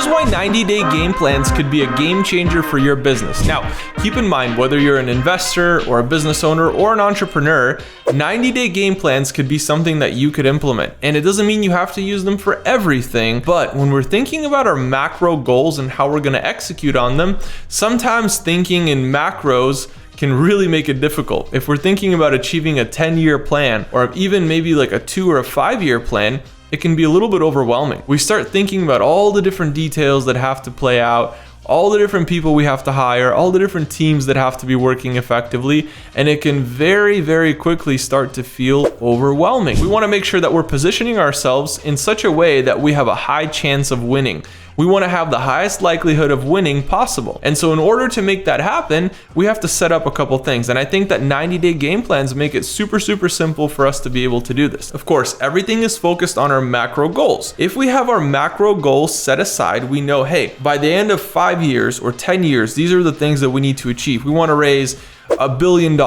Here's why 90-day game plans could be a game changer for your business. Now, keep in mind, whether you're an investor or a business owner or an entrepreneur, 90-day game plans could be something that you could implement. And it doesn't mean you have to use them for everything, but when we're thinking about our macro goals and how we're going to execute on them, sometimes thinking in macros can really make it difficult. If we're thinking about achieving a 10-year plan, or even maybe like a 2 or a 5-year plan, it can be a little bit overwhelming. We start thinking about all the different details that have to play out, all the different people we have to hire, all the different teams that have to be working effectively, and it can very, very quickly start to feel overwhelming. We want to make sure that we're positioning ourselves in such a way that we have a high chance of winning. We want to have the highest likelihood of winning possible. And so in order to make that happen, we have to set up a couple things. And I think that 90-day game plans make it super, super simple for us to be able to do this. Of course, everything is focused on our macro goals. If we have our macro goals set aside, we know, hey, by the end of 5 years or 10 years, these are the things that we need to achieve. We want to raise $1 billion.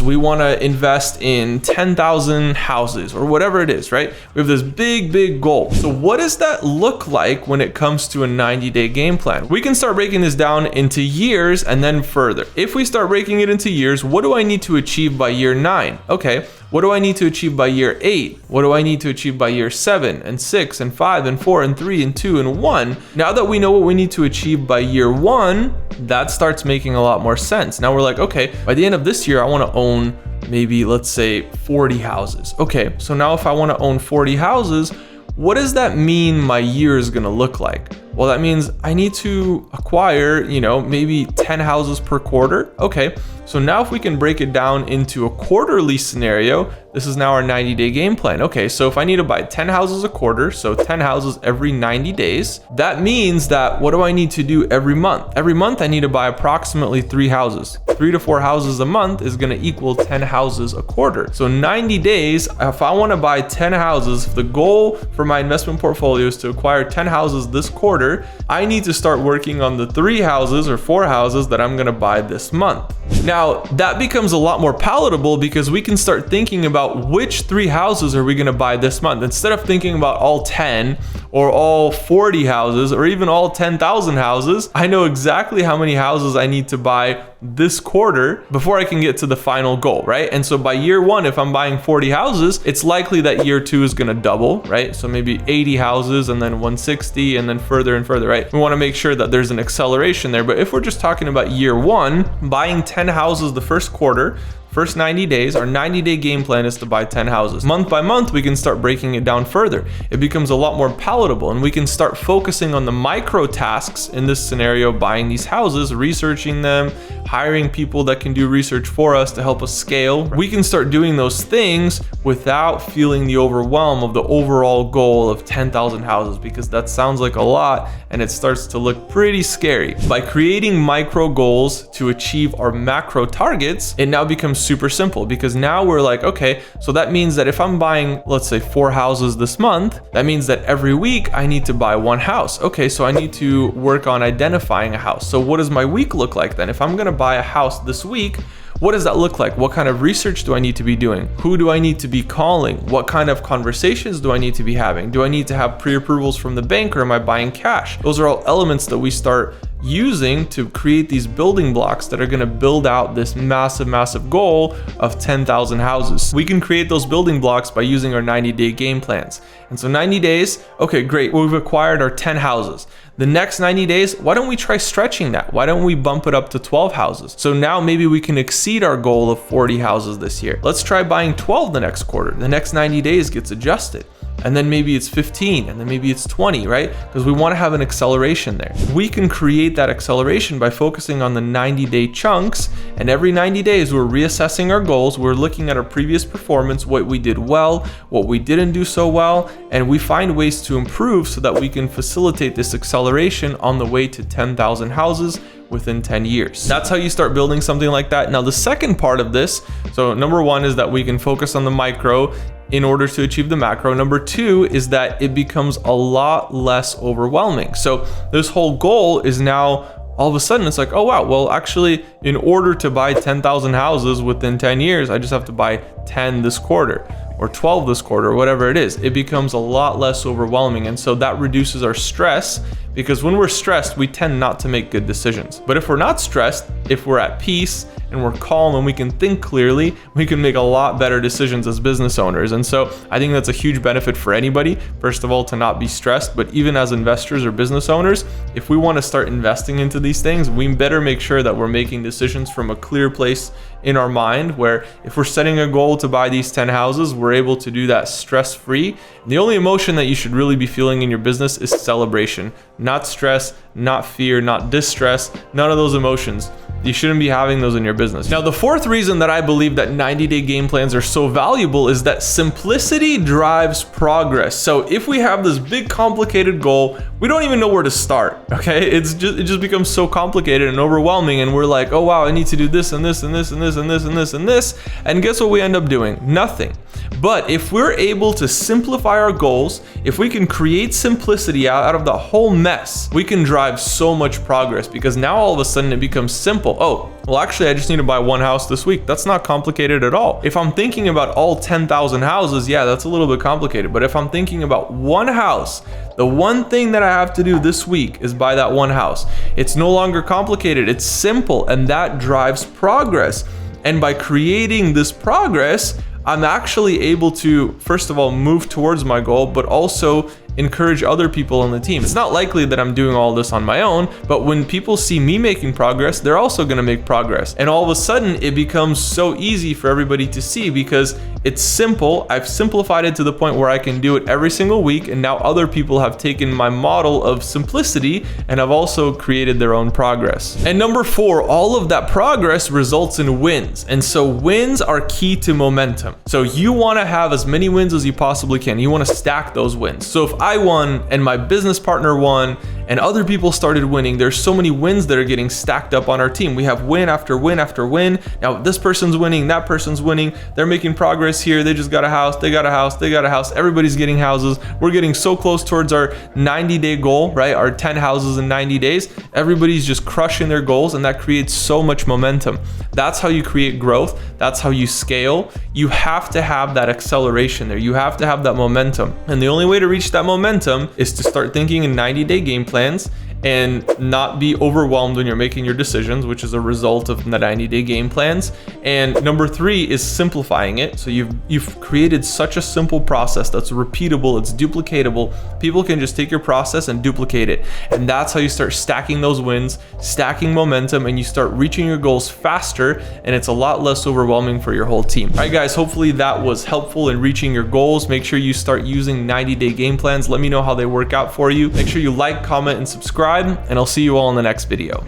We want to invest in 10,000 houses or whatever it is, right? We have this big, big goal. So what does that look like when it comes to a 90-day game plan? We can start breaking this down into years and then further. If we start breaking it into years, what do I need to achieve by year 9? Okay. What do I need to achieve by year 8? What do I need to achieve by year 7 and 6 and 5 and 4 and 3 and 2 and 1? Now that we know what we need to achieve by year 1, that starts making a lot more sense. Now we're like, okay, by the end of this year, I want to own maybe, let's say 40 houses. Okay, so now if I want to own 40 houses, what does that mean my year is going to look like? Well, that means I need to acquire, maybe 10 houses per quarter. Okay, so now if we can break it down into a quarterly scenario, this is now our 90-day game plan. Okay, so if I need to buy 10 houses a quarter, so 10 houses every 90 days, that means that what do I need to do every month? Every month I need to buy approximately 3 houses. 3 to 4 houses a month is going to equal 10 houses a quarter. So 90 days, if I want to buy 10 houses, if the goal for my investment portfolio is to acquire 10 houses this quarter, I need to start working on the 3 houses or 4 houses that I'm going to buy this month. Now, that becomes a lot more palatable because we can start thinking about which 3 houses are we going to buy this month. Instead of thinking about all 10 or all 40 houses or even all 10,000 houses, I know exactly how many houses I need to buy this quarter before I can get to the final goal, right? And so by year 1, if I'm buying 40 houses, it's likely that year 2 is going to double, right? So maybe 80 houses and then 160 and then further and further, right? We want to make sure that there's an acceleration there. But if we're just talking about year 1, buying 10 houses the first quarter, first 90 days, our 90-day game plan is to buy 10 houses. Month by month, we can start breaking it down further. It becomes a lot more palatable and we can start focusing on the micro tasks in this scenario, buying these houses, researching them, hiring people that can do research for us to help us scale. We can start doing those things without feeling the overwhelm of the overall goal of 10,000 houses, because that sounds like a lot and it starts to look pretty scary. By creating micro goals to achieve our macro targets, it now becomes super simple, because now we're like, okay, so that means that if I'm buying, let's say 4 houses this month, that means that every week I need to buy 1 house. Okay, so I need to work on identifying a house. So what does my week look like then? If I'm going to buy a house this week, what does that look like? What kind of research do I need to be doing? Who do I need to be calling? What kind of conversations do I need to be having? Do I need to have pre-approvals from the bank, or am I buying cash? Those are all elements that we start using to create these building blocks that are going to build out this massive, massive goal of 10,000 houses. We can create those building blocks by using our 90-day game plans. And so 90 days, okay, great. We've acquired our 10 houses. The next 90 days, why don't we try stretching that? Why don't we bump it up to 12 houses? So now maybe we can exceed our goal of 40 houses this year. Let's try buying 12 the next quarter. The next 90 days gets adjusted. And then maybe it's 15, and then maybe it's 20, right? Because we want to have an acceleration there. We can create that acceleration by focusing on the 90-day chunks, and every 90 days we're reassessing our goals, we're looking at our previous performance, what we did well, what we didn't do so well, and we find ways to improve so that we can facilitate this acceleration on the way to 10,000 houses within 10 years. That's how you start building something like that. Now, the second part of this, so number 1 is that we can focus on the micro in order to achieve the macro. Number 2 is that it becomes a lot less overwhelming. So this whole goal is now all of a sudden it's like, oh wow, well actually in order to buy 10,000 houses within 10 years, I just have to buy 10 this quarter. or 12 this quarter, or whatever it is, it becomes a lot less overwhelming. And so that reduces our stress, because when we're stressed, we tend not to make good decisions. But if we're not stressed, if we're at peace and we're calm and we can think clearly, we can make a lot better decisions as business owners. And so I think that's a huge benefit for anybody, first of all, to not be stressed. But even as investors or business owners, if we want to start investing into these things, we better make sure that we're making decisions from a clear place in our mind, where if we're setting a goal to buy these 10 houses, we're able to do that stress-free. The only emotion that you should really be feeling in your business is celebration, not stress, not fear, not distress, none of those emotions. You shouldn't be having those in your business. Now, the fourth reason that I believe that 90-day game plans are so valuable is that simplicity drives progress. So if we have this big complicated goal, we don't even know where to start, okay? It just becomes so complicated and overwhelming, and we're like, oh wow, I need to do this and this and this and this and this and this and this. And guess what we end up doing? Nothing. But if we're able to simplify our goals, if we can create simplicity out of the whole mess, we can drive so much progress, because now all of a sudden it becomes simple. Oh, well, actually, I just need to buy one house this week. That's not complicated at all. If I'm thinking about all 10,000 houses, yeah, that's a little bit complicated. But if I'm thinking about one house, the one thing that I have to do this week is buy that one house. It's no longer complicated. It's simple, and that drives progress. And by creating this progress, I'm actually able to, first of all, move towards my goal, but also encourage other people on the team. It's not likely that I'm doing all this on my own, but when people see me making progress, they're also going to make progress. And all of a sudden, it becomes so easy for everybody to see, because it's simple. I've simplified it to the point where I can do it every single week, and now other people have taken my model of simplicity and have also created their own progress. And number 4, all of that progress results in wins. And so wins are key to momentum. So you want to have as many wins as you possibly can. You want to stack those wins. So if I won and my business partner won and other people started winning, there's so many wins that are getting stacked up on our team. We have win after win after win. Now this person's winning, that person's winning, they're making progress here, they just got a house, they got a house, they got a house, everybody's getting houses. We're getting so close towards our 90-day goal, right? Our 10 houses in 90 days. Everybody's just crushing their goals, and that creates so much momentum. That's how you create growth. That's how you scale. You have to have that acceleration there. You have to have that momentum. And the only way to reach that momentum is to start thinking in 90-day game plans and not be overwhelmed when you're making your decisions, which is a result of the 90-day game plans. And number 3 is simplifying it. So you've created such a simple process that's repeatable, it's duplicatable. People can just take your process and duplicate it. And that's how you start stacking those wins, stacking momentum, and you start reaching your goals faster, and it's a lot less overwhelming for your whole team. All right, guys, hopefully that was helpful in reaching your goals. Make sure you start using 90-day game plans. Let me know how they work out for you. Make sure you like, comment, and subscribe, and I'll see you all in the next video.